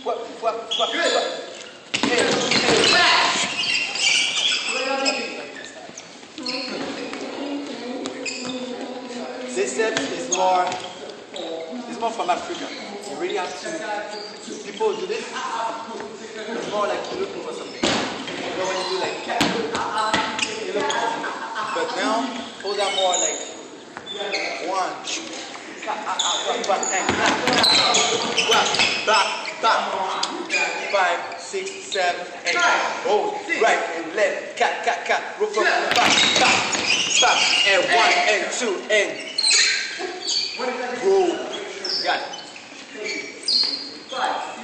This step is more from Africa. You really have to, people do this, it's more like you're looking for something. You know when you do like cat, you're looking for something. But now, hold on more like 1, back, 5, 6, 7, 8. Oh, right and left, cat, roll from the back, and 1 and 2 and roll. Got it. 5.